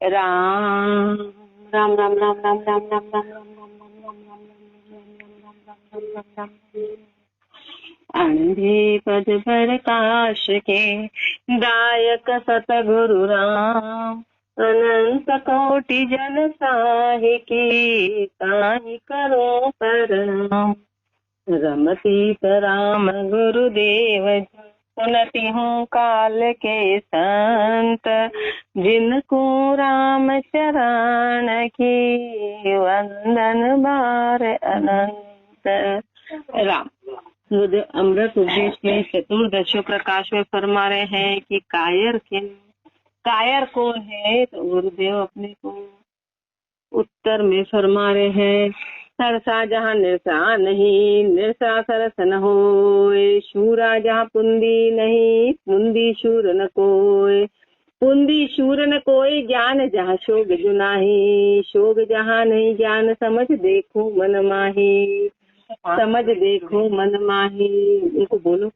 राम राम राम राम राम राम राम राम राम राम। अंधे पद प्रकाश के दायक सतगुरु राम, अनंत कोटि जन साहि की ताहि करो प्रणाम। रमतीत राम गुरुदेव सुनती हूँ काल के संत, जिनको राम चरण की वंदन बार अनंत। राम गुरुदेव अमृत उपदेश में चतुर्दशो प्रकाश में फरमा रहे हैं कि कायर कौन है। तो गुरुदेव अपने को उत्तर में फरमा रहे हैं, सरसा जहाँ निरसा नहीं, निरसा सरस न होए। शूरा जहाँ पुंदी नहीं, पुंदी शूर न कोय। पुंदी शूर न कोई, ज्ञान जहाँ शोग जुनाही। शोग जहाँ नहीं, ज्ञान समझ देखो मन माही। समझ देखो मन माही। उनको बोलो,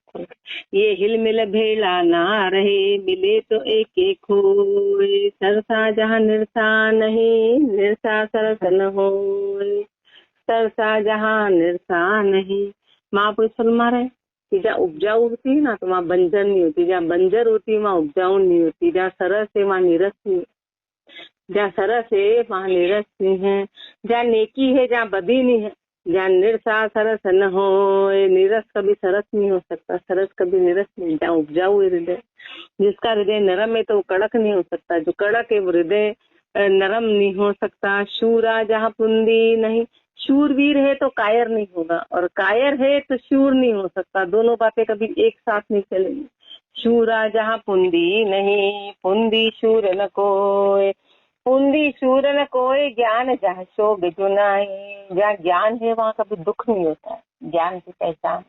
ये हिल मिल भेला ना रहे, मिले तो एक एक होए। सरसा जहाँ निरसा नहीं, निरसा सरस न होए। सरसा जहाँ निरसा नहीं। महापुरुष फरमा रहे कि जहाँ उपजाऊ होती है ना, तो वहाँ बंजर नहीं होती। जहाँ बंजर होती है वहाँ उपजाऊ नहीं होती। जहाँ सरस है वहाँ नीरस नहीं, जहाँ सरस है वहाँ नीरस नहीं है। जहाँ नेकी है जहाँ बदी नहीं है। जहाँ निरसा सरस न हो, नीरस कभी सरस नहीं हो सकता, सरस कभी नीरस नहीं। जहाँ उपजाऊ हृदय, जिसका हृदय नरम है तो वो कड़क नहीं हो सकता, जो कड़क है वो हृदय नरम नहीं हो सकता। शूरा जहाँ पुंदी नहीं, शूरवीर है तो कायर नहीं होगा, और कायर है तो शूर नहीं हो सकता। दोनों बातें कभी एक साथ नहीं चलेंगी। शूरा जहाँ पुंदी नहीं, पुंदी शूर न कोय। पुंदी शूर न कोई, ज्ञान जहाँ शोग जुनाई। जहाँ ज्ञान है वहाँ कभी दुख नहीं होता है। ज्ञान की पहचान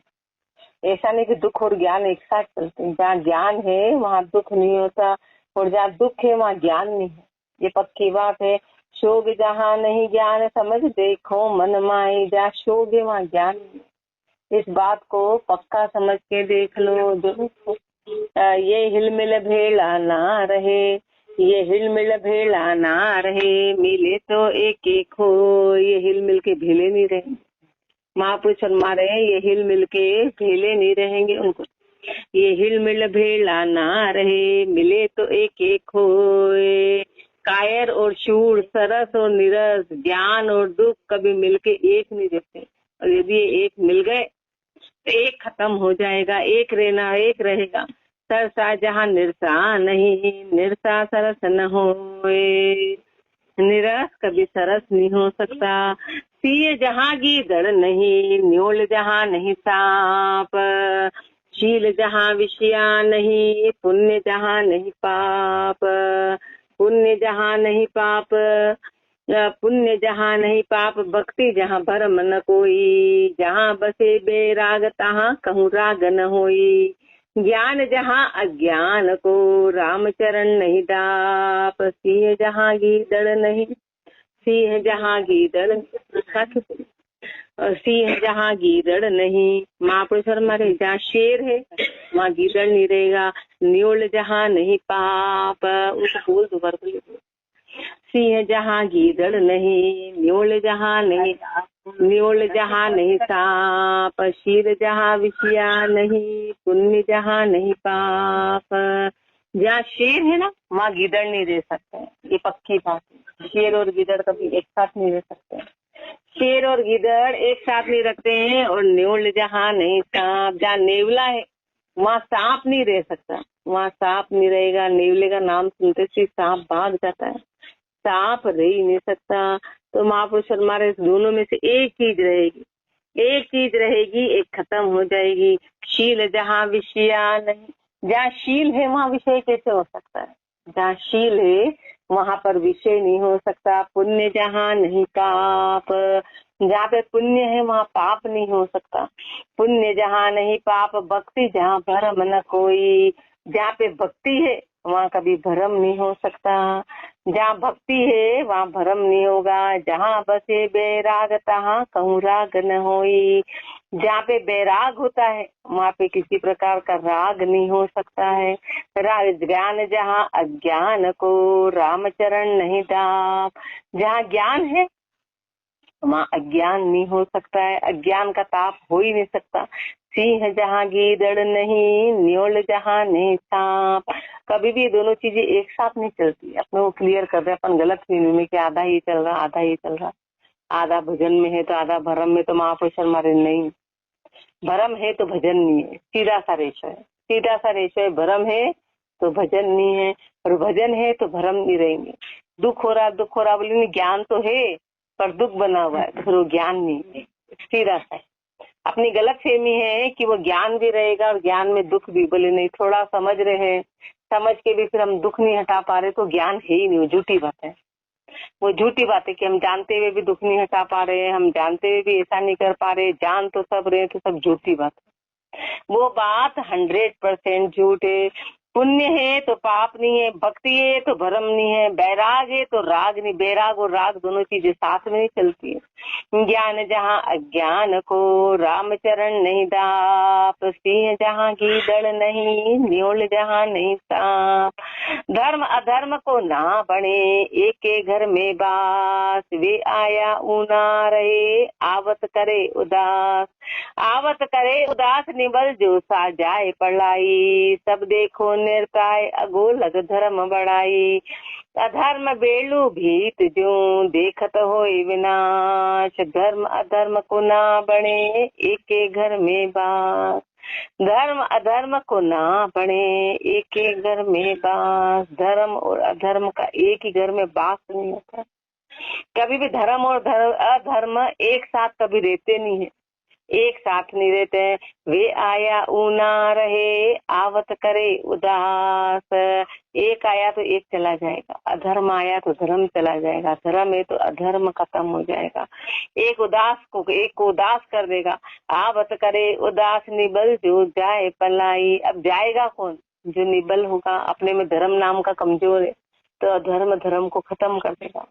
ऐसा नहीं कि दुख और ज्ञान एक साथ चलते हैं। जहाँ ज्ञान है वहाँ दुख नहीं होता, और जहाँ दुख है वहाँ ज्ञान नहीं है। ये पक्की बात है। शोग जहाँ नहीं, ज्ञान समझ देखो मन माई। जहाँ शोग है वहाँ ज्ञान नहीं। इस बात को पक्का समझ के देख लो। जो ये हिलमिल भेला ना रहे, ये हिलमिल भेला ना रहे, मिले तो एक एक हो। ये हिलमिल के भेले नहीं रहे। महापुरुष फरमा रहे हैं, ये हिल मिल के भेले नहीं रहेंगे उनको। ये हिल मिल भेला ना रहे, मिले तो एक एक होए। कायर और शूर, सरस और नीरस, ज्ञान और दुख कभी मिलके एक नहीं रहते। और यदि एक मिल गए तो एक खत्म हो जाएगा, एक रहना एक रहेगा। सरसा जहाँ निरसा नहीं, निरसा सरस न होए। निरस कभी सरस नहीं हो सकता। सिय जहाँ गीदड़ नहीं, न्योल जहाँ नहीं सांप। शील जहाँ विषया नहीं, पुण्य जहाँ नहीं पाप। पुण्य जहाँ नहीं पाप, पुण्य जहाँ नहीं पाप। भक्ति जहाँ भरम न कोई, जहाँ बसे बेराग तहाँ कहूँ राग न होई। ज्ञान जहाँ अज्ञान को, राम चरण नहीं दाप। सिंह जहाँ गीदड़ नहीं, सिंह जहाँ गीदड़, सिंह जहाँ गीदड़ नहीं। महापुरुष हमारे जहाँ शेर है वहाँ गीदड़ नहीं रहेगा। न्योल जहाँ नहीं पाप, उनको बोल दो बार। सिंह जहाँ गीदड़ नहीं, न्योल जहाँ नहीं, न्योल जहाँ नहीं सांप। शीर जहाँ विषया नहीं, पुण्य जहाँ नहीं पाप। जहाँ शेर है ना वहाँ गीदड़ नहीं रह सकते। ये पक्की बात है। शेर और गीदड़ कभी एक साथ नहीं रह सकते। शेर और गीदड़ एक साथ नहीं रखते हैं। और न्योल जहाँ नहीं सांप, जहाँ नेवला है वहाँ सांप नहीं रह सकता, वहाँ सांप नहीं रहेगा। नेवले का नाम सुनते से सांप भाग जाता है, सांप रह ही नहीं सकता। तो महापुरुष हमारे दोनों में से एक चीज रहेगी, एक चीज रहेगी, एक खत्म हो जाएगी। शील जहाँ विषया नहीं, जहाँ शील है वहाँ विषय कैसे हो सकता है। जहाँ शील है वहाँ पर विषय नहीं हो सकता। पुण्य जहाँ नहीं पाप, जहाँ पे पुण्य है वहाँ पाप नहीं हो सकता। पुण्य जहाँ नहीं पाप, भक्ति जहाँ भरम न कोई, जहाँ पे भक्ति है वहाँ कभी भरम नहीं हो सकता। जहाँ भक्ति है वहाँ भरम नहीं होगा। जहाँ बसे बैराग तहाँ कहूँ राग न होई। जहाँ पे बैराग होता है वहाँ पे किसी प्रकार का राग नहीं हो सकता है। राग ज्ञान जहाँ अज्ञान को रामचरण नहीं दाप। जहाँ ज्ञान है वहाँ अज्ञान नहीं हो सकता है, अज्ञान का ताप हो ही नहीं सकता। सिंह जहाँ गीदड़ नहीं, न्योल जहाँ नहीं सांप। कभी भी दोनों चीजें एक साथ नहीं चलती। अपने वो क्लियर कर रहे अपन गलत फील में कि आधा ही चल रहा आधा ही चल रहा, आधा भजन में है तो आधा भरम में। तो महापुरुष हमारे नहीं, भरम है तो भजन नहीं है, सीधा सा रेशो है, सीधा सा रेशो है। भरम है तो भजन नहीं है, और भजन है तो भरम नहीं रहेंगे। दुख हो रहा बोले ज्ञान तो है पर दुख बना हुआ है, तो फिर वो ज्ञान नहीं है, सीधा सा है। अपनी गलत फहमी है कि वो ज्ञान भी रहेगा और ज्ञान में दुख भी, बोले नहीं थोड़ा समझ रहे हैं, समझ के भी फिर हम दुख नहीं हटा पा रहे तो ज्ञान है ही नहीं, वो झूठी बात है। वो झूठी बात है कि हम जानते हुए भी दुख नहीं हटा पा रहे, हम जानते हुए भी ऐसा नहीं कर पा रहे, जान तो सब रहे, तो सब झूठी बात है। वो बात 100% झूठ है। पुण्य है तो पाप नहीं है, भक्ति है तो भरम नहीं है, बैराग है तो राग नहीं। बैराग और राग दोनों चीजें साथ में नहीं चलती है। ज्ञान जहाँ अज्ञान को रामचरण नहीं दाप। सिंह जहाँ गीदड़ नहीं, न्योल जहाँ नहीं सांप। धर्म अधर्म को ना बने, एक के घर में बास। वे आया ऊना रहे, आवत करे उदास। आवत करे उदास निबल जो सा जाए पढ़ाई। सब देखो निर्ताय अगोलग धर्म बढ़ाई। अधर्म बेलू भीत जो देखत होए विनाश। धर्म अधर्म को ना बने, एक के घर में बास। धर्म अधर्म को ना बने, एक एक घर में बास। धर्म और अधर्म का एक ही घर में बास नहीं होता। कभी भी धर्म और अधर्म एक साथ कभी रहते नहीं है, एक साथ नहीं रहते हैं। वे आया ऊना रहे, आवत करे उदास। एक आया तो एक चला जाएगा, अधर्म आया तो धर्म चला जाएगा, धर्म है तो अधर्म खत्म हो जाएगा। एक उदास को एक को उदास कर देगा। आवत करे उदास निबल जो जाए पलाई। अब जाएगा कौन? जो निबल होगा, अपने में धर्म नाम का कमजोर है तो अधर्म धर्म को खत्म कर देगा।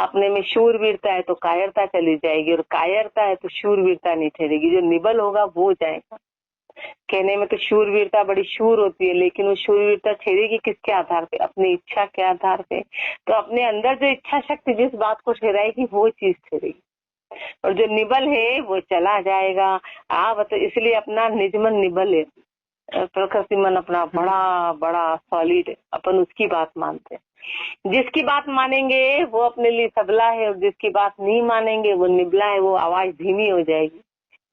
अपने में शूरवीरता है तो कायरता चली जाएगी, और कायरता है तो शूरवीरता नहीं ठहरेगी। जो निबल होगा वो जाएगा। कहने में तो शूरवीरता बड़ी शूर होती है, लेकिन वो शूरवीरता ठहरेगी किसके आधार पे? अपनी इच्छा के आधार पे। तो अपने अंदर जो इच्छा शक्ति जिस बात को ठहराएगी वो चीज ठहरेगी, और जो निबल है वो चला जाएगा। तो इसलिए अपना निजमन निबल है, प्रकृति मन अपना बड़ा बड़ा सॉलिड है, अपन उसकी बात मानते हैं। जिसकी बात मानेंगे वो अपने लिए सबला है, और जिसकी बात नहीं मानेंगे वो निबला है, वो आवाज धीमी हो जाएगी,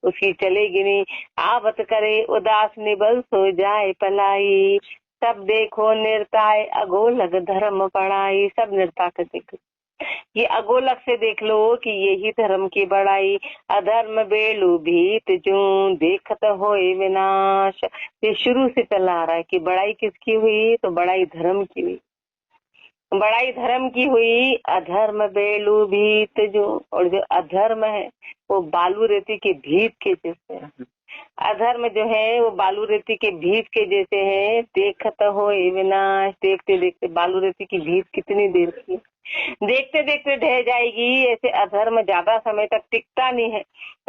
उसकी चलेगी नहीं। आवत करे उदास निबल सो जाए पलाई। सब देखो निर्ताय अगोलग धर्म पढ़ाई। सब निर्ता कर देखो, ये अगोलक से देख लो कि यही धर्म की बड़ाई। अधर्म बेलू भीत जो देखत होए विनाश। ये शुरू से चला आ रहा है कि बड़ाई किसकी हुई? तो बड़ाई धर्म की हुई, बड़ाई धर्म की हुई। अधर्म बेलू भीत जो, और जो अधर्म है वो बालू रेती की भीत के जैसे है। अधर्म जो है वो बालू रेती के भीत के जैसे है। देखत हो विनाश। देखते देखते बालू रेती की भीत कितनी देर की, देखते देखते ढह जाएगी। ऐसे अधर्म ज्यादा समय तक टिकता नहीं है।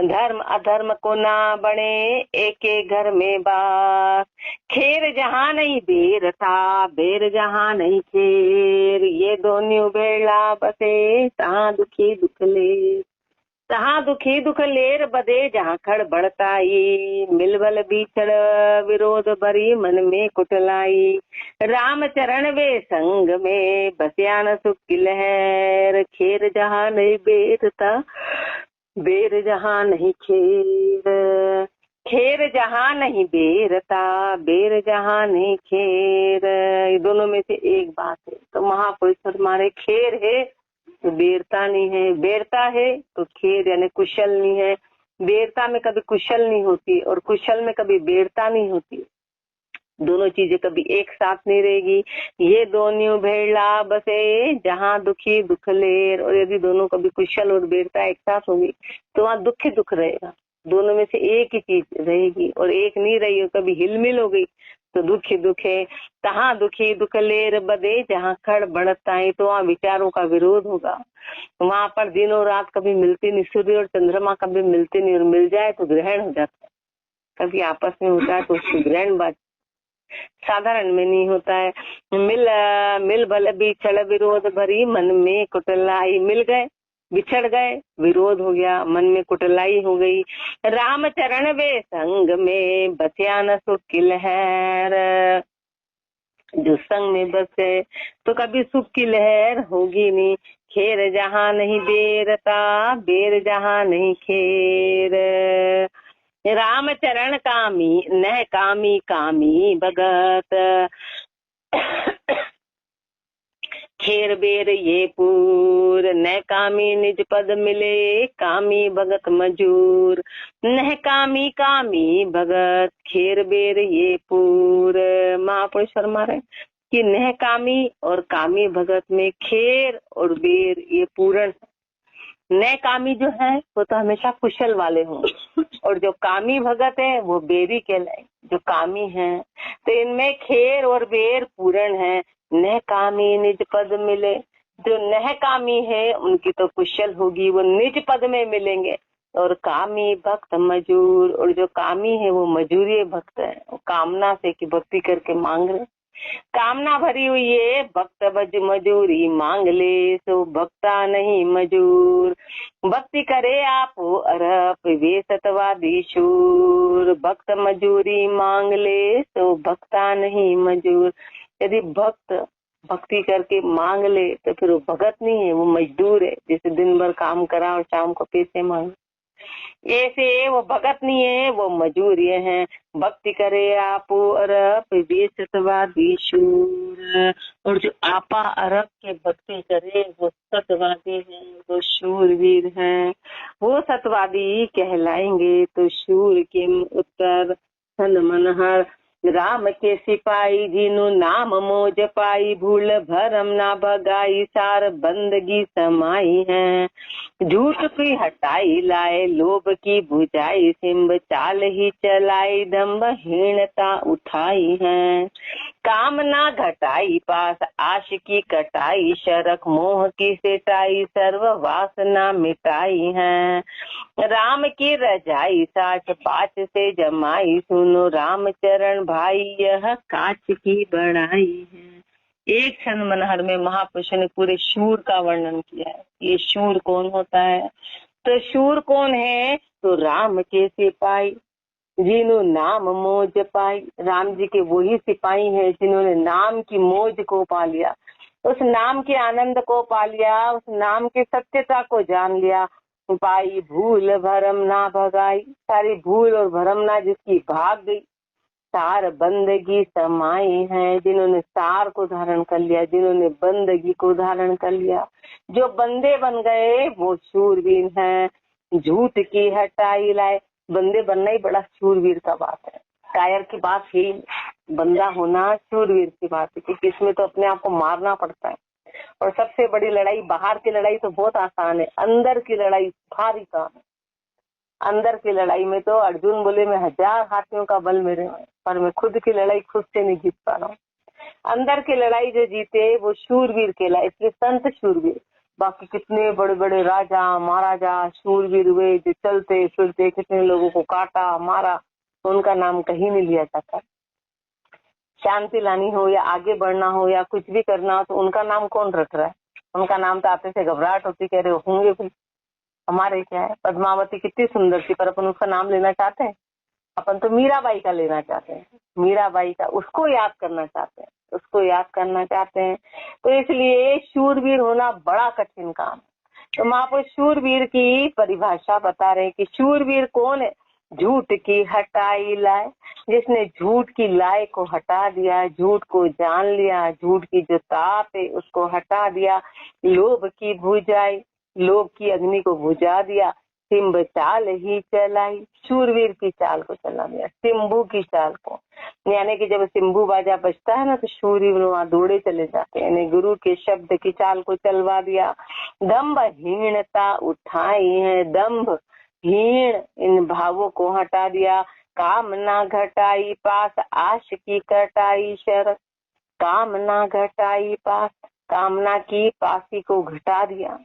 धर्म अधर्म को ना बने, एक एक घर में बास। खेर जहाँ नहीं बेर था, बेर जहाँ नहीं खेर। ये दोनों बेला बसे, तहाँ दुखी दुख ले। तहाँ दुखी दुख लेर बदे, जहाँ खड़ बढ़ताई। मिलबल बीचड़ विरोध भरी मन में कुटलाई। राम चरण वे संग में, बस्यान सुख की लहर। खेर जहाँ नहीं बेर था, बेर जहाँ नहीं खेर। खेर जहाँ नहीं बेरता, बेर जहाँ नहीं खेर। ये दोनों में से एक बात है। तो महापुरुष हमारे खेर है तो बेरता नहीं है, बेरता है तो खेर यानी कुशल नहीं है। बेरता में कभी कुशल नहीं होती और कुशल में कभी बेरता नहीं होती। दोनों चीजें कभी एक साथ नहीं रहेगी। ये दोनों भेड़ा बसे, जहाँ दुखी दुख लेर। और यदि दोनों कभी कुशल और बेरता एक साथ होगी तो वहाँ दुख ही दुख रहेगा। दोनों में से एक ही चीज रहेगी, और एक नहीं रही हो, कभी हिलमिल हो गई तो दुखी दुखे तहाँ दुखी दुख लेर बदे, जहाँ खड़ बढ़ता है तो वहाँ विचारों का विरोध होगा। वहां पर दिन और रात कभी मिलती नहीं, सूर्य और चंद्रमा कभी मिलते नहीं, और मिल जाए तो ग्रहण हो जाता है। कभी आपस में होता है तो उसकी ग्रहण बात साधारण में नहीं होता है। मिल बल बिछड़ विरोध भरी, मन में कुटलाई। मिल गए बिछड़ गए, विरोध हो गया, मन में कुटलाई हो गई। राम चरण वे संग में, बसिया न सुख की लहर। जो संग में बसे तो कभी सुख की लहर होगी नहीं। खेर जहाँ नहीं बेरता, बेर जहाँ नहीं खेर। राम चरण कामी न कामी, कामी भगत। खेर बेर ये पूर, न कामी निज पद मिले, कामी भगत मजूर। न कामी कामी भगत, खेर बेर ये पूर। महापुरुष फरमा रहे कि न कामी और कामी भगत में खेर और बेर ये पूर्ण। न कामी जो है वो तो हमेशा कुशल वाले हों, और जो कामी भगत है वो बेरी कहलाए, जो कामी है। तो इनमें खेर और बेर पूर्ण है। न कामी निज पद मिले, जो न कामी है उनकी तो कुशल होगी, वो निज पद में मिलेंगे। और कामी भक्त मजूर, और जो कामी है वो मजूरी भक्त है, वो कामना से कि भक्ति करके मांग रहे। कामना भरी हुई है, भक्त बज मजूरी मांग ले, सो भक्ता नहीं मजूर। भक्ति करे आप अरप, वे सतवादी शूर। भक्त मजूरी मांग ले, सो भक्ता नहीं मजूर। यदि भक्त भक्ति करके मांग ले तो फिर वो भगत नहीं है, वो मजदूर है। जैसे दिन भर काम करा और शाम को पैसे मांगे, ऐसे वो भगत नहीं है, वो मजूर ये है। भक्ति करे आप अरब वे सतवादी शूर, और जो आपा अरब के भक्ति करे वो सतवादी है, वो शूरवीर है। वो सतवादी कहलाएंगे तो शूर के उत्तर। सन मनहर राम के सिपाही, जिनु नाम मोज पाई, भूल भरम ना भगाई, सार बंदगी समाई है। झूठ की हटाई लाए, लोभ की बुझाई, सिंब चाल ही चलाई, दम्भ हीनता उठाई है। कामना घटाई पास, आश की कटाई, शरक मोह की सेटाई, सर्व वासना मिटाई है। राम की रजाई साठ पाँच से जमाई, सुनो राम चरण भाई, यह काच की बड़ाई है। एक क्षण मनहर में महापुरुष ने पूरे शूर का वर्णन किया है। ये शूर कौन होता है? तो शूर कौन है? तो राम के सिपाही, जिन्हों नाम मोज पाई। राम जी के वही सिपाही हैं जिन्होंने नाम की मोज को पा लिया, उस नाम के आनंद को पा लिया, उस नाम की सत्यता को जान लिया। पाई भूल भरम ना भगाई, सारी भूल और भरम ना जिसकी भाग गई। सार बंदगी समाई है, जिन्होंने सार को धारण कर लिया, जिन्होंने बंदगी को धारण कर लिया, जो बंदे बन गए वो शूरवीर हैं। झूठ की हटाई लाए, बंदे बनना ही बड़ा शूरवीर का बात है। कायर की बात ही बंदा होना शूरवीर की बात है, क्योंकि इसमें तो अपने आप को मारना पड़ता है। और सबसे बड़ी लड़ाई, बाहर की लड़ाई तो बहुत आसान है, अंदर की लड़ाई भारी काम है। अंदर की लड़ाई में तो अर्जुन बोले मैं 1000 हाथियों का बल मेरे में, पर मैं खुद की लड़ाई खुद से नहीं जीत पा रहा हूँ। अंदर की लड़ाई जो जीते वो शूरवीर कहलाए, इसलिए संत शूरवीर। बाकी कितने बड़े बड़े राजा महाराजा शूरवीर हुए जो चलते फिरते कितने लोगों को काटा मारा, उनका नाम कहीं नहीं लिया जाता। शांति लानी हो या आगे बढ़ना हो या कुछ भी करना हो तो उनका नाम कौन रख रहा है? उनका नाम तो आते से घबराहट होती, कह रहे होंगे भाई हमारे क्या है। पद्मावती कितनी सुंदर थी, पर अपन उसका नाम लेना चाहते हैं? अपन तो मीराबाई का लेना चाहते हैं, मीराबाई का, उसको याद करना चाहते हैं, उसको याद करना चाहते हैं। तो इसलिए शूरवीर होना बड़ा कठिन काम। तो महापुरुष शूरवीर की परिभाषा बता रहे हैं कि शूरवीर कौन है? झूठ की हटाई लाए, जिसने झूठ की लाए को हटा दिया, झूठ को जान लिया, झूठ की जो ताप है उसको हटा दिया। लोभ की बुझाई, लोभ की अग्नि को बुझा दिया। सिंब चाल ही चलाई, शूरवीर की चाल को चला दिया, सिंबू की चाल को। यानी कि जब सिंबू बाजा बजता है ना तो शूरवीर वहां दौड़े चले जाते हैं, यानी गुरु के शब्द की चाल को चलवा दिया। दम्भ हीनता उठाई है, दम्भ हीन इन भावों को हटा दिया। कामना घटाई पास आश की कटाई शरत। कामना घटाई पास, कामना की पासी को घटा दिया,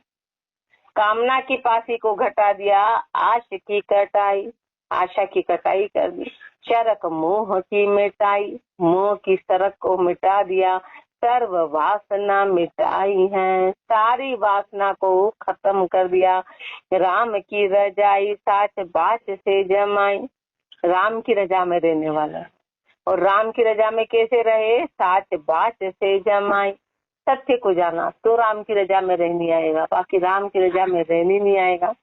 कामना की पासी को घटा दिया, आश की कटाई, आशा की कटाई कर दी, शरक मोह की मिटाई, मोह की शरक को मिटा दिया, सर्व वासना मिटाई है, सारी वासना को खत्म कर दिया, राम की रजाई साच बाच से जमाई। राम की रजा में रहने वाला, और राम की रजा में कैसे रहे, साच बाच से जमाई, सत्य को जाना तो राम की रजा में रहनी आएगा, बाकी राम की रजा में रहनी नहीं आएगा।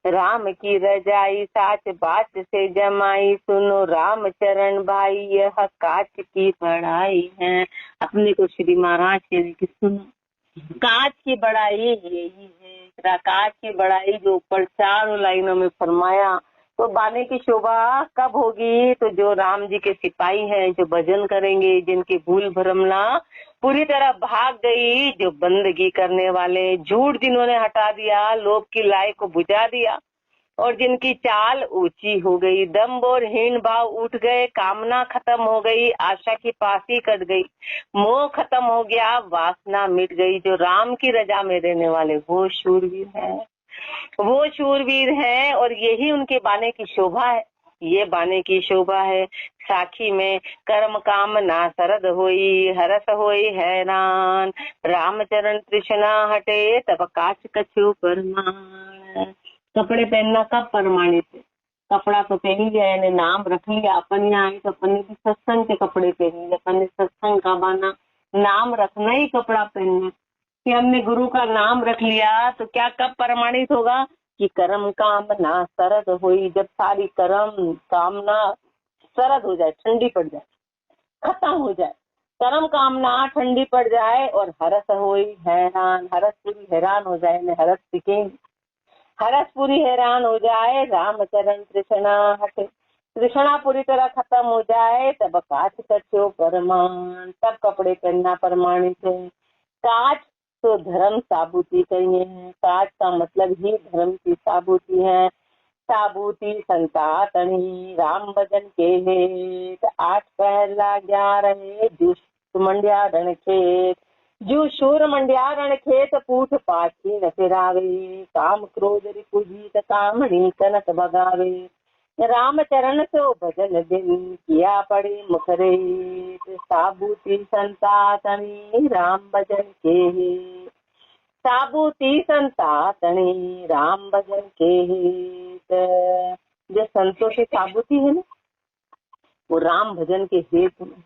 राम की रजाई साच बाच से जमाई, सुनो राम चरण भाई यह काच की बड़ाई है। अपने को श्री महाराज कह रहे कि सुनो, काच की बड़ाई यही है, काच की बड़ाई जो ऊपर 4 लाइनों में फरमाया। तो बाने की शोभा कब होगी, तो जो राम जी के सिपाही हैं, जो भजन करेंगे, जिनकी भूल भ्रमना पूरी तरह भाग गई, जो बंदगी करने वाले, झूठ जिन्होंने हटा दिया, लोभ की लाई को बुझा दिया, और जिनकी चाल ऊंची हो गई, दम्भ और हीन भाव उठ गए, कामना खत्म हो गई, आशा की पासी कट गई, मोह खत्म हो गया, वासना मिट गई, जो राम की रजा में रहने वाले वो शूरवीर हैं, वो शूरवीर हैं। और यही उनके बाने की शोभा है, ये बाने की शोभा है। साखी में कर्म काम ना सरद होई, हरस होई हैरान, रामचरण तृष्णा हटे तब काच कछु परमान। कपड़े पहनना कब प्रमाणित है, कपड़ा तो पहन लिया, यानी नाम रख लिया, अपन यहाँ आए तो अपन ने भी सत्संग के कपड़े पहन लिए, अपन ने सत्संग का बाना, नाम रखना ही कपड़ा पहनना, कि हमने गुरु का नाम रख लिया, तो क्या कब प्रमाणित होगा कि कर्म कामना सरद हुई, जब सारी कर्म कामना सरद हो जाए, ठंडी पड़ जाए, खत्म हो जाए, कर्म कामना ठंडी पड़ जाए, और हरस होई हैरान, हरस पूरी हैरान हो जाए, हरस सीखेंगे, हरस पूरी हैरान हो जाए, रामचरण तृष्णा हटे, तृष्णा पूरी तरह खत्म हो जाए, तब काच कछो परमान, तब कपड़े पहनना प्रमाणित है। काच तो धर्म साबूती कहिए हैं, काच का मतलब ही धर्म की साबूती है। साबूती संतातनी राम भजन के हेत, 8 पहर लाग्या रहे जू मंड्या रण खेत, जू शूर मंड्या रण खेत, पूठ पाछी न फिरावे, काम क्रोध रिपु जीत कामणी कनक भगावे, रामचरण सो भजन दिन किया पड़े मुखरे, साबूती संतातनी राम भजन के, साबूती संतातनी राम भजन के। जो संतों की साबूती है ना, वो राम भजन के हेत में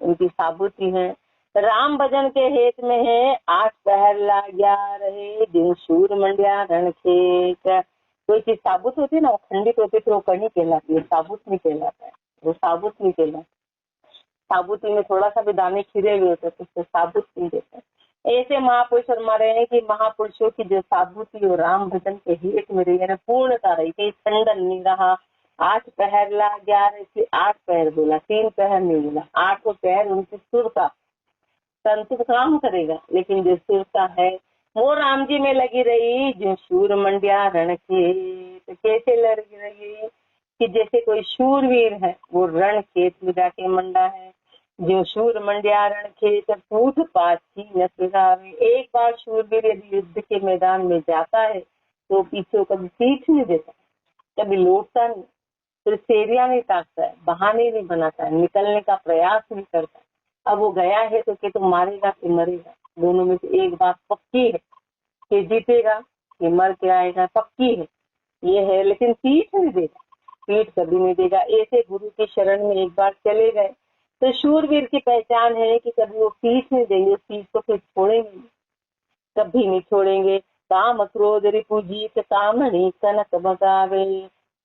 उनकी साबूती है, राम भजन के हेत में है। 8 पहर लाग्या रहे दिन शूर मंड्या रण खेत, कोई चीज साबुत होती है ना, वो खंडित होती है, तो वो कहीं कहलाती है, साबुत नहीं कहलाता है, वो साबुत नहीं कहलाता। साबुती में थोड़ा सा भी दाने खिरे हुए होते तो उसको साबुत नहीं देते। ऐसे महापुरुष फरमा रहे हैं कि महापुरुषों की जो साबुती और राम भजन के हित में रही है, पूर्णता रही, कहीं खंडन नहीं रहा। 8 पहर लाग्या रहे, 8 पहर बोला, 3 पहर नहीं बोला, 8 पहर उनकी सुर का संतुष काम करेगा, लेकिन जो सुरता है वो राम जी में लगी रही। जो शूर मंड्या रण खेत, तो कैसे लगी रही कि जैसे कोई शूरवीर है, वो रण खेत में जाके मंडा है। जो शूर मंड्या रण खेत, पूठ पाछी न फिरावे, एक बार शूरवीर यदि युद्ध के मैदान में जाता है तो पीछे कभी पीठ नहीं देता, कभी लौटता नहीं, फिर सेरिया नहीं ताकता है, बहाने नहीं बनाता है, निकलने का प्रयास नहीं करता। अब वो गया है तो कि तुम मारेगा कि मरेगा, दोनों में से एक बात पक्की है कि जीतेगा कि मर के आएगा, पक्की है ये है, लेकिन पीठ नहीं देगा, पीठ कभी नहीं देगा। ऐसे गुरु की शरण में एक बार चले गए तो शूरवीर की पहचान है कि कभी वो पीठ नहीं देंगे, पीठ को फिर छोड़ेंगे, कभी नहीं छोड़ेंगे। काम क्रोध रिपु जीत कामणी कनक भगावे,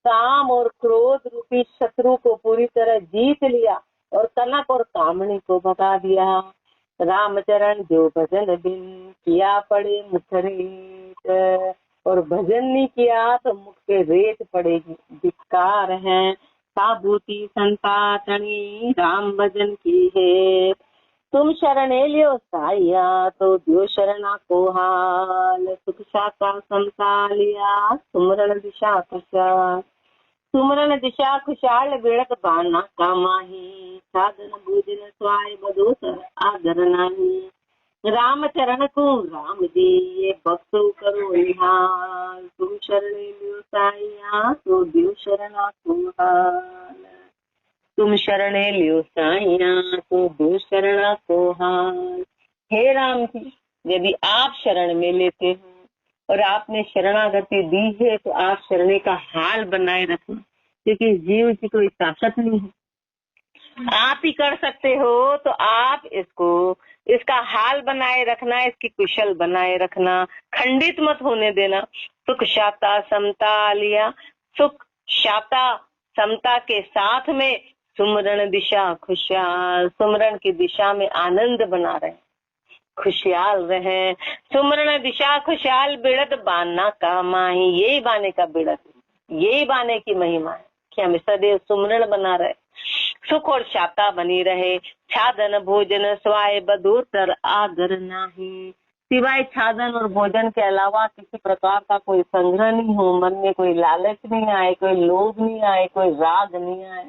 काम और क्रोध रूपी शत्रु को पूरी तरह जीत लिया और कनक और कामणी को भगा दिया। रामचरण जो भजन बिन किया पड़े मुख रेत, और भजन नहीं किया तो मुख पे रेत पड़ेगी, धिक्कार है। साबूती संतातनी राम भजन की है, तुम शरणे लियो साइया तो दियो शरणा को हाल, सुख शाखा समता लिया सुमरण दिशा कुशा, सुमरन दिशा खुशाल बिड़क बाना कामाही, साधन भोजन स्वाय बदोतर आदर नाही। राम चरण को राम दिए बख्शो करो निहाल, तुम शरणे लियो साइया तो दियो शरणा तुम्हाल। तुम शरणे लियो साइया तो दियो शरणा को हाल। हे राम जी, यदि आप शरण में लेते हो और आपने शरणागति दी है तो आप शरणे का हाल बनाए रखना, क्योंकि जीव की कोई ताकत नहीं है, आप ही कर सकते हो। तो आप इसका हाल बनाए रखना, इसकी कुशल बनाए रखना, खंडित मत होने देना। सुख शाता समता लिया, सुख शाता समता के साथ में सुमरण दिशा खुशहाल, सुमरण की दिशा में आनंद बना रहे, खुशहाल रहे। सुमरण दिशा खुशहाल बिड़त बाना का माही, यही बाने का बिड़त, यही बाने की महिमा है कि हम सदैव सुमरण बना रहे, सुख और शाता बनी रहे। छादन भोजन स्वाय बदोतर आदर नाही, सिवाय छादन और भोजन के अलावा किसी प्रकार का कोई संग्रह नहीं हो, मन में कोई लालच नहीं आए, कोई लोभ नहीं आए, कोई राग नहीं आए।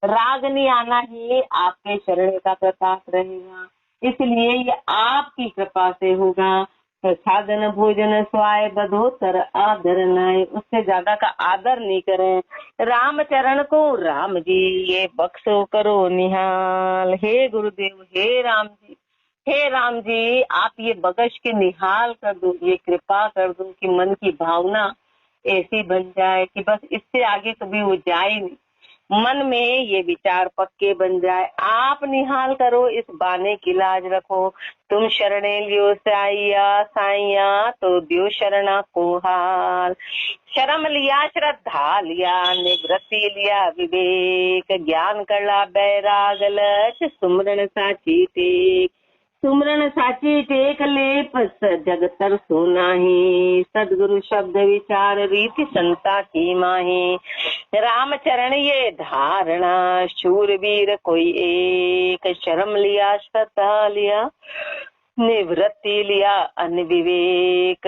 राग नहीं आना ही आपके शरण का प्रताप रहेगा, इसलिए ये आपकी कृपा से होगा। तो साधन भोजन स्वाय बदोतर आदर नाय, उससे ज्यादा का आदर नहीं करें। राम चरण को राम जी ये बख्शो करो निहाल। हे गुरुदेव, हे राम जी, हे राम जी, आप ये बख्श के निहाल कर दो, ये कृपा कर दो कि मन की भावना ऐसी बन जाए कि बस इससे आगे कभी वो जाए नहीं, मन में ये विचार पक्के बन जाए। आप निहाल करो, इस बाने की लाज रखो। तुम शरणे लियो साइया साइया तो दियो शरणा को हाल। शरम लिया श्रद्धा लिया, निवृत्ति लिया विवेक, ज्ञान कला बैराग लक्ष्य, सुमरण साची टेक। सुमरण साची टेक लेप जगतर सोनाही, सदगुरु शब्द विचार रीति संता की माही। राम चरण ये धारणा, शूरवीर कोई एक, शर्म लिया श्रद्धा लिया, निवृत्ति लिया अनविवेक,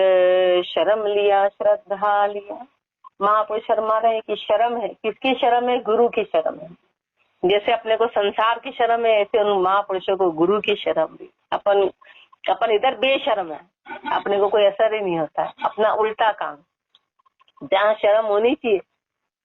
शर्म लिया श्रद्धा लिया। महापुरुष शर्मा रहे कि शर्म है, किसकी शर्म है? गुरु की शर्म है। जैसे अपने को संसार की शर्म है, ऐसे उन महापुरुषों को गुरु की शर्म भी। अपन इधर बेशर्म है, अपने को कोई असर ही नहीं होता है, अपना उल्टा काम। जहाँ शर्म होनी चाहिए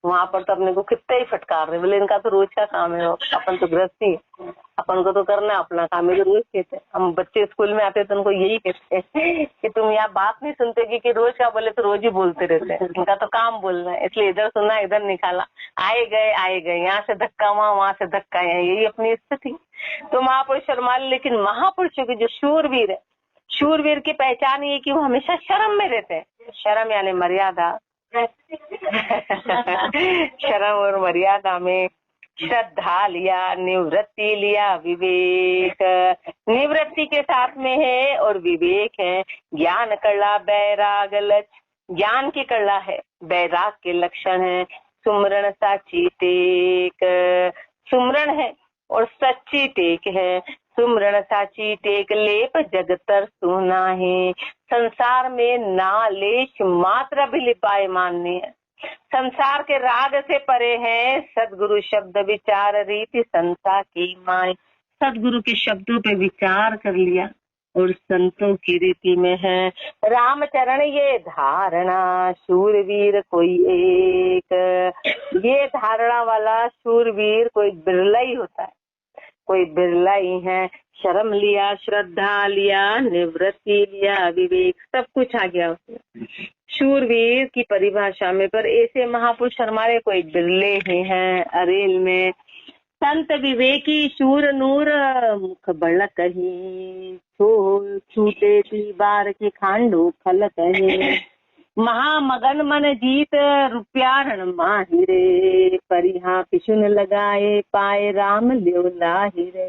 वहां पर तो अपने को कितना ही फटकार रहे, बोले इनका तो रोज का काम है, अपन तो गृहस्थी है, अपन को तो करना अपना काम है। रोज कहते हैं हम, बच्चे स्कूल में आते हैं तो उनको यही कहते हैं कि तुम यहाँ बात नहीं सुनते कि रोज का बोले तो रोज ही बोलते रहते हैं, इनका तो काम बोलना है, इसलिए इधर सुना इधर निकाला, आए गए, यहाँ से धक्का वहाँ से धक्का यहाँ, यही अपनी स्थिति। तो महापुरुष शर्मा, लेकिन महापुरुषों की जो शूरवीर है, शूरवीर की पहचान ये कि वो हमेशा शर्म में रहते हैं। शर्म यानी मर्यादा, शर्म और मर्यादा में श्रद्धा लिया, निवृत्ति लिया विवेक, निवृत्ति के साथ में है और विवेक है। ज्ञान कला बैराग लक्ष्य, ज्ञान की कला है, बैराग के लक्षण है। सुमरण साची टेक, सुमरण है और सच्ची टेक है। सुमरण साची टेक लेप जगतर सुना है, संसार में ना लेश मात्र भी लिपाए मानने है, संसार के राग से परे हैं। सदगुरु शब्द विचार रीति संता की माय, सदगुरु के शब्दों पे विचार कर लिया और संतों की रीति में है। रामचरण ये धारणा, शूरवीर कोई एक, ये धारणा वाला शूरवीर कोई बिरला ही होता है, कोई बिरला ही है। शर्म लिया, श्रद्धा लिया, निवृत्ति लिया विवेक, सब कुछ आ गया उसमें शूरवीर की परिभाषा में। पर ऐसे महापुरुष हमारे कोई बिरले ही हैं अरेल में। संत विवेकी शूर नूर, मुख बड़क ही, छूटे थी बार की खांडो फलक ही। महामगन मन जीत, रुपया रण माहिरे, परिहा पिछुन लगाए, पाए राम ल्यो लाहिरे।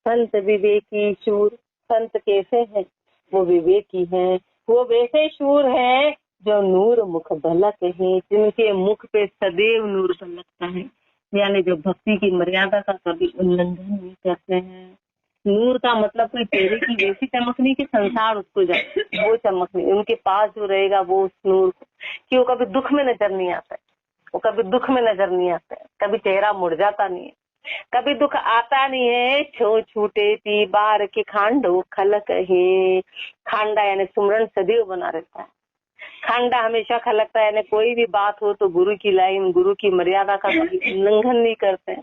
संत विवेकी शूर, संत कैसे हैं? वो विवेकी हैं, वो वैसे शूर हैं जो नूर मुख भलक है, जिनके मुख पे सदैव नूर झलकता है, यानी जो भक्ति की मर्यादा का कभी उल्लंघन नहीं करते हैं। नूर का मतलब कोई चेहरे की वैसी चमक नहीं कि संसार उसको जाए, वो चमक नहीं, उनके पास जो रहेगा वो उस नूर को, कि वो कभी दुख में नजर नहीं आता है, वो कभी दुख में नजर नहीं आते, कभी चेहरा मुड़ जाता नहीं है, कभी दुख आता नहीं है। छो छूटे ती बार के खांडो खलक है। खांडा यानी सुमरन सदैव बना रहता है। खांडा हमेशा खलकता है, यानी कोई भी बात हो तो गुरु की लाइन, गुरु की मर्यादा का उल्लंघन नहीं करते।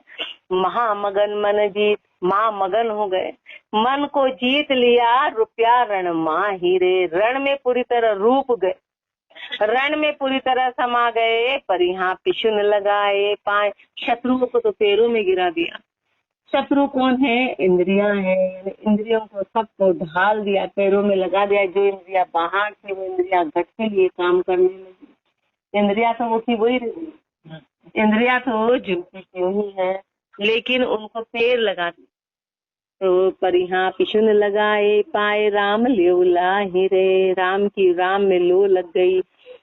महामगन मन जीत, महामगन हो गए, मन को जीत लिया, रुपया रण माँ हीरे। रण में पूरी तरह रूप गए, रण में पूरी तरह समा गए, पर यहाँ पिशुन लगाए पाए। शत्रुओं को तो पैरों में गिरा दिया। शत्रु कौन है? इंद्रियां हैं, यानी इंद्रियों को सबको ढाल दिया, पैरों में लगा दिया। जो इंद्रिया बाहर थी वो इंद्रिया घट के लिए काम करने लगी। इंद्रिया तो वो की वही रही, इंद्रिया तो झुकी क्यों ही है, लेकिन उनको पैर लगा दिया। तो पर यहाँ पिशुन लगाए पाए, राम ल्योला हीरे। राम की राम में लो लग गई,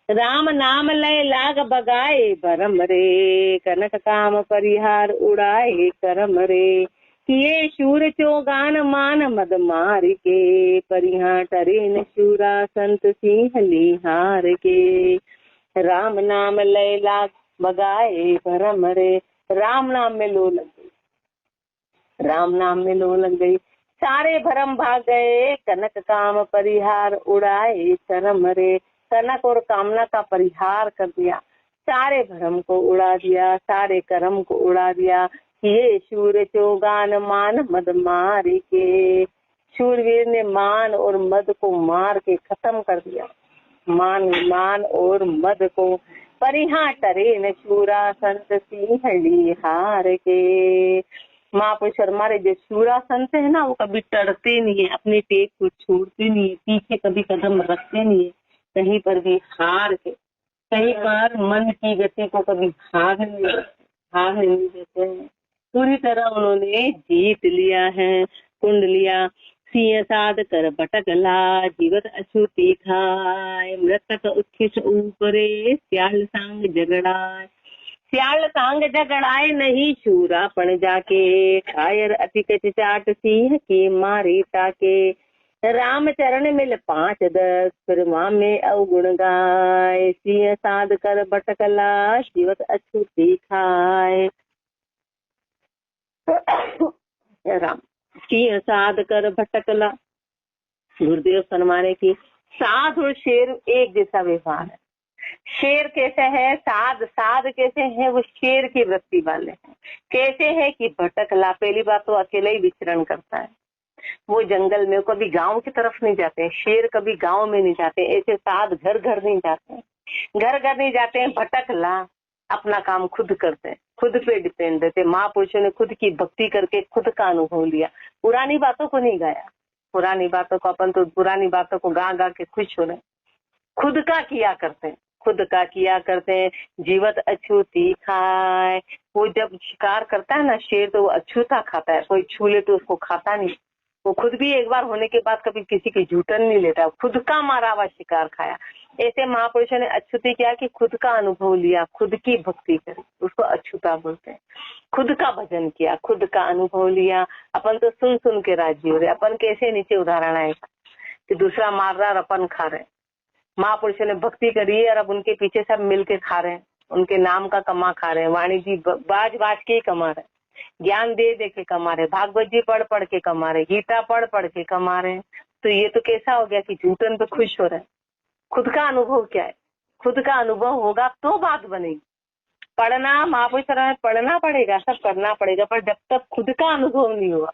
राम नाम लय लाग बगाए भरम रे। कनक काम परिहार उड़ाए करम रे, किए शूर चौगान मान मद मार के। परिहार टरे न शूरा संत सिंह लिहार के। राम नाम लय लाग बगाए भरम रे। राम नाम में लो लग गई, राम नाम में लो लग गई, सारे भरम भाग गए। कनक काम परिहार उड़ाए करम रे। कनक और कामना का परिहार कर दिया, सारे भ्रम को उड़ा दिया, सारे कर्म को उड़ा दिया। ये शूर चौगान मान मद मार के। शूरवीर ने मान और मद को मार के खत्म कर दिया, मान और मद को। परिहार टरे न शूरा संत सिंह लिहार के। महापुरुष हमारे जो शूरा संत है ना, वो कभी टरते नहीं है, अपने टेक को छोड़ते नहीं है, पीछे कभी कदम रखते नहीं है, कहीं पर भी हार के, कहीं पर मन की गति को कभी हार नहीं देते हैं। पूरी तरह उन्होंने जीत लिया है। कुंड लिया सिंह साध कर भटकला, जीवत अछूती खाए। मृतक उच्छिष ऊपरे, स्याल सांग झगड़ाए। स्याल सांग झगड़ाए नहीं, शूरा पण जाके। कायर अति कच चाट, सिंह की मारी ताके। राम चरण मिल 5-10, फिर माँ में अवगुण गाय। सिंह साध कर भटकला, जीवत अछूती खाए। राम सिंह साध कर भटकला। गुरुदेव फरमाने की साध और शेर एक जैसा व्यवहार है। शेर कैसे है, साध कैसे है, वो शेर की वृत्ति वाले हैं। कैसे है कि भटकला, पहली बात तो अकेले ही विचरण करता है, वो जंगल में, कभी गांव की तरफ नहीं जाते। शेर कभी गांव में नहीं जाते, ऐसे साध घर घर नहीं जाते, घर घर नहीं जाते हैं। भटकला, अपना काम खुद करते हैं, खुद पे डिपेंड रहते। महापुरुषों ने खुद की भक्ति करके खुद का अनुभव लिया, पुरानी बातों को नहीं गाया। पुरानी बातों को अपन तो पुरानी बातों को गा गा के खुश हो रहे, खुद का किया करते हैं, खुद का किया करते हैं। जीवत अछूती खाए। वो जब शिकार करता है ना शेर, तो वो अछूता खाता है, कोई छू ले तो उसको खाता नहीं। वो खुद भी एक बार होने के बाद कभी किसी की झूठन नहीं लेता, खुद का मारा हुआ शिकार खाया। ऐसे महापुरुषों ने अछूती किया कि खुद का अनुभव लिया, खुद की भक्ति करी, उसको अछूता बोलते हैं। खुद का भजन किया, खुद का अनुभव लिया। अपन तो सुन सुन के राजी हो रहे। अपन कैसे नीचे उदाहरण आएगा कि दूसरा मार रहा और अपन खा रहे। महापुरुषों ने भक्ति करी और अब उनके पीछे सब मिलके खा रहे हैं, उनके नाम का कमा खा रहे हैं। वाणी जी बाज बाज के कमा रहे, ज्ञान दे दे के कमा रहे, भागवत जी पढ़ पढ़ के कमा रहे, गीता पढ़ पढ़ के कमा रहे। तो ये तो कैसा हो गया कि झूठन पे खुश हो रहे हैं। खुद का अनुभव क्या है? खुद का अनुभव होगा तो बात बनेगी। पढ़ना, महापुरुष पढ़ना पड़ेगा, सब करना पड़ेगा, पर जब तक खुद का अनुभव नहीं हुआ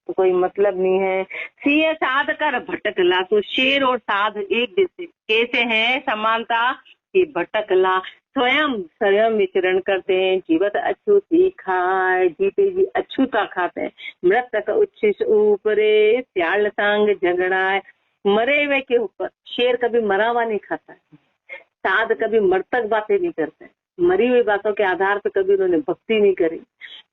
तो कोई मतलब नहीं है। सिंह साध कर भटकला, तो शेर और साध एक जैसे कैसे है समानता कि भटकला स्वयं विचरण करते हैं। जीवत अछूती खाए, जीते जी अछूता खाते हैं। मृतक उच्छिष ऊपरे, स्याल सांग झगड़ाए। मरे हुए के ऊपर, शेर कभी मरा हुआ नहीं खाता है, साध कभी मृतक बातें नहीं करते, मरी हुई बातों के आधार पर कभी उन्होंने भक्ति नहीं करी।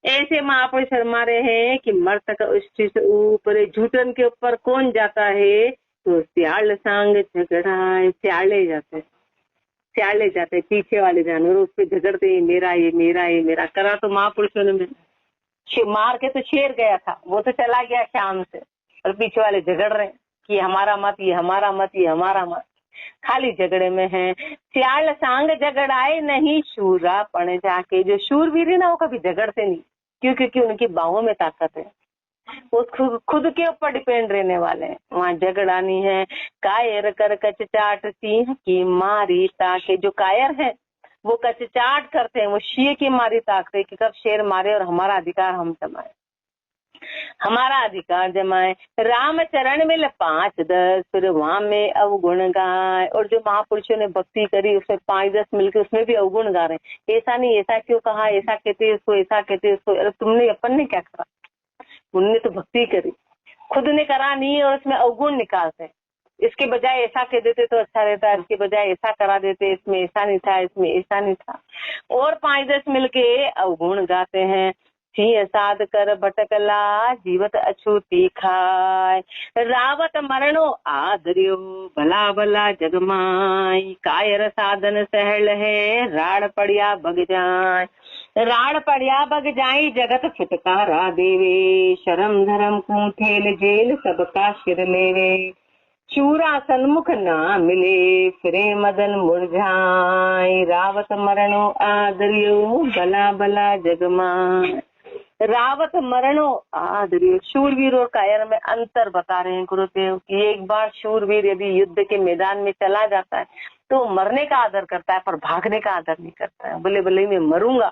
ऐसे महापुरुष फरमा रहे हैं कि मृतक उच्छिष ऊपरे, झूठन के ऊपर कौन जाता है? तो स्याल सांग झगड़ाए। स्याले जाते पीछे वाले जानवर उस पर झगड़ते, ये मेरा ये मेरा ये मेरा। करा तो महापुरुषों ने मार के तो शेर गया था, वो तो चला गया शाम से, और पीछे वाले झगड़ रहे कि हमारा मत, ये हमारा मत, ये हमारा मत। खाली झगड़े में है। सियाल सांग झगड़ाए नहीं शूरा पण जाके, जो शूरवीर है ना वो कभी झगड़ते नहीं, क्यों? क्योंकि उनकी बाहों में ताकत है, वो खुद के ऊपर डिपेंड रहने वाले हैं, वहाँ झगड़ा नहीं है। कायर कर कच चाट सिंह की मारी ताके, जो कायर है वो कचचाट करते हैं, वो शेर की मारी ताकते कि कब शेर मारे और हमारा अधिकार हम जमाए, हमारा अधिकार जमाए। राम चरण मिल 5-10 फिर वहां में अवगुण गाय, और जो महापुरुषों ने भक्ति करी उसमें 5-10 मिलकर उसमें भी अवगुण गा रहे हैं। ऐसा नहीं, ऐसा क्यों कहा, ऐसा कहते इसको, ऐसा कहते इसको। अरे तुमने, अपन ने क्या करा, उनने तो भक्ति करी, खुद ने करा नहीं और उसमें अवगुण निकालते हैं। इसके बजाय ऐसा कह देते तो अच्छा रहता, इसके बजाय ऐसा करा देते, इसमें ऐसा नहीं था, इसमें ऐसा नहीं था, और 5-10 मिलके अवगुण गाते हैं। सिंह साध कर भटकला जीवत अछूती खाय, रावत मरणो आदरियो भला भला जगमाई। कायर साधन सहल है राड़ पड़िया बग जाय, राड़ पड़िया बग जाई जगत फुटकारा देवे। शरम धर्म कूठेल जेल सबका सिर लेवे, चूरा सन्मुख ना मिले फिरे मदन मुरझाई। रावत मरणो आदरियो भला भला जगमाय, रावत मरणो आदरियो। शूरवीर और कायर में अंतर बता रहे हैं गुरुदेव कि एक बार शूरवीर यदि युद्ध के मैदान में चला जाता है तो मरने का आदर करता है, पर भागने का आदर नहीं करता है। बोले बोले मैं मरूंगा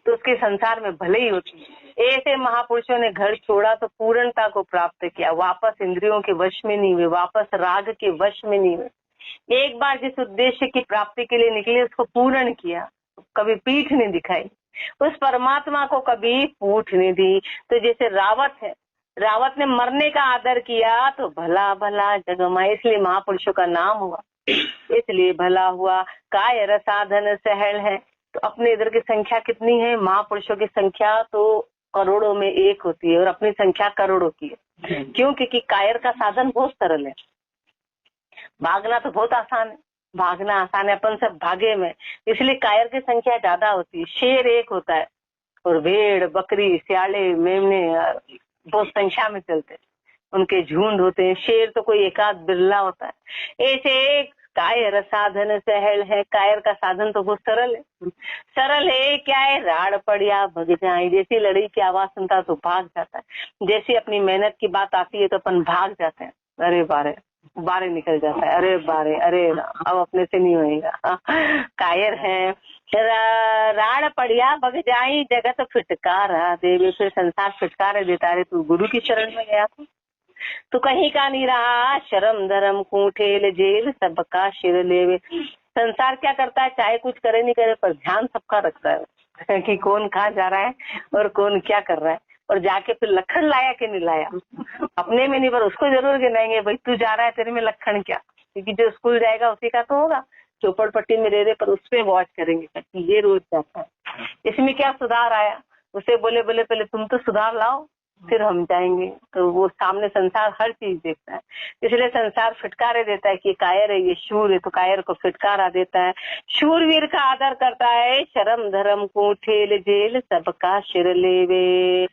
तो उसके संसार में भले ही होती है। ऐसे महापुरुषों ने घर छोड़ा तो पूर्णता को प्राप्त किया, वापस इंद्रियों के वश में नहीं हुए, वापस राग के वश में नहीं हुए। एक बार जिस उद्देश्य की प्राप्ति के लिए निकले उसको पूर्ण किया, कभी पीठ नहीं दिखाई, उस परमात्मा को कभी पूछ नहीं दी। तो जैसे रावत है, रावत ने मरने का आदर किया तो भला भला जगमा, इसलिए महापुरुषों का नाम हुआ, इसलिए भला हुआ। कायर साधन सहल है, तो अपने इधर की संख्या कितनी है, महापुरुषों की संख्या तो करोड़ों में एक होती है और अपनी संख्या करोड़ों की है। क्यों? क्योंकि कायर का साधन बहुत सरल है, भागना तो बहुत आसान है, भागना आसान है, अपन सब भागे में, इसलिए कायर की संख्या ज्यादा होती है। शेर एक होता है और भेड़ बकरी सियाले मेमने बहुत संख्या में चलते हैं, उनके झुंड होते हैं। शेर तो कोई एकाध बिरला होता है। ऐसे कायर साधन सहल है, कायर का साधन तो बहुत सरल है। सरल है क्या है, राड़ पड़िया भग जाए, जैसी लड़ाई की आवाज सुनता तो भाग जाता है, जैसी अपनी मेहनत की बात आती है तो अपन भाग जाते हैं, अरे बारे निकल जाता है, अरे बारे, अरे अब अपने से नहीं होएगा। कायर है, राड़ पड़िया बग जाई जगत फिटकारा देवे, फिर संसार फिटकारे देता है। तू गुरु की शरण में गया तो कहीं का नहीं रहा, शर्म धर्म कूठेल जेल सबका सिर लेवे। संसार क्या करता है, चाहे कुछ करे नहीं करे पर ध्यान सबका रखता है कि कौन कहाँ जा रहा है और कौन क्या कर रहा है, और जाके फिर लखन लाया कि नहीं लाया, अपने में नहीं पर उसको जरूर गिनाएंगे, भाई तू जा रहा है तेरे में लखन क्या, क्योंकि जो स्कूल जाएगा उसी का तो होगा, चौपड़ में रह पर उस पर वॉच करेंगे कि ये रोज जाता है, इसमें क्या सुधार आया। उसे बोले पहले तुम तो सुधार लाओ फिर हम जाएंगे। तो वो सामने संसार हर चीज देखता है, इसलिए संसार फिटकारे देता है कि कायर है, ये शूर है, तो कायर को फिटकारा देता है। शूरवीर का आदर करता है, शर्म धर्म को ठेल जेल सबका सिर लेवे।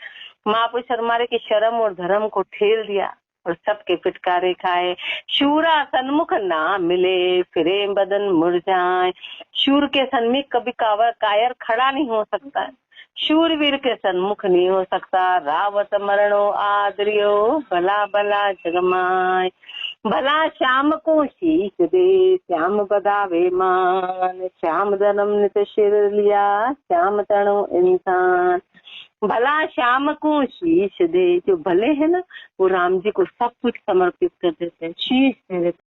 महापुरुष हमारे की शर्म और धर्म को ठेल दिया और सबके फिटकारे खाए। शूरा सन्मुख ना मिले फिरे बदन मुरझाए, शूर के सन्मुख कभी कायर खड़ा नहीं हो सकता है, शूरवीर के सन्मुख नहीं हो सकता। रावत मरणो आदरियो भला भला जगमाय, भला श्याम को शीश दे श्याम बदावे मान। श्याम जन्म नित सिर लिया श्याम तणो इंसान, भला श्याम को शीश दे, जो भले है ना वो राम जी को सब कुछ समर्पित कर देते हैं, शीश दे देते।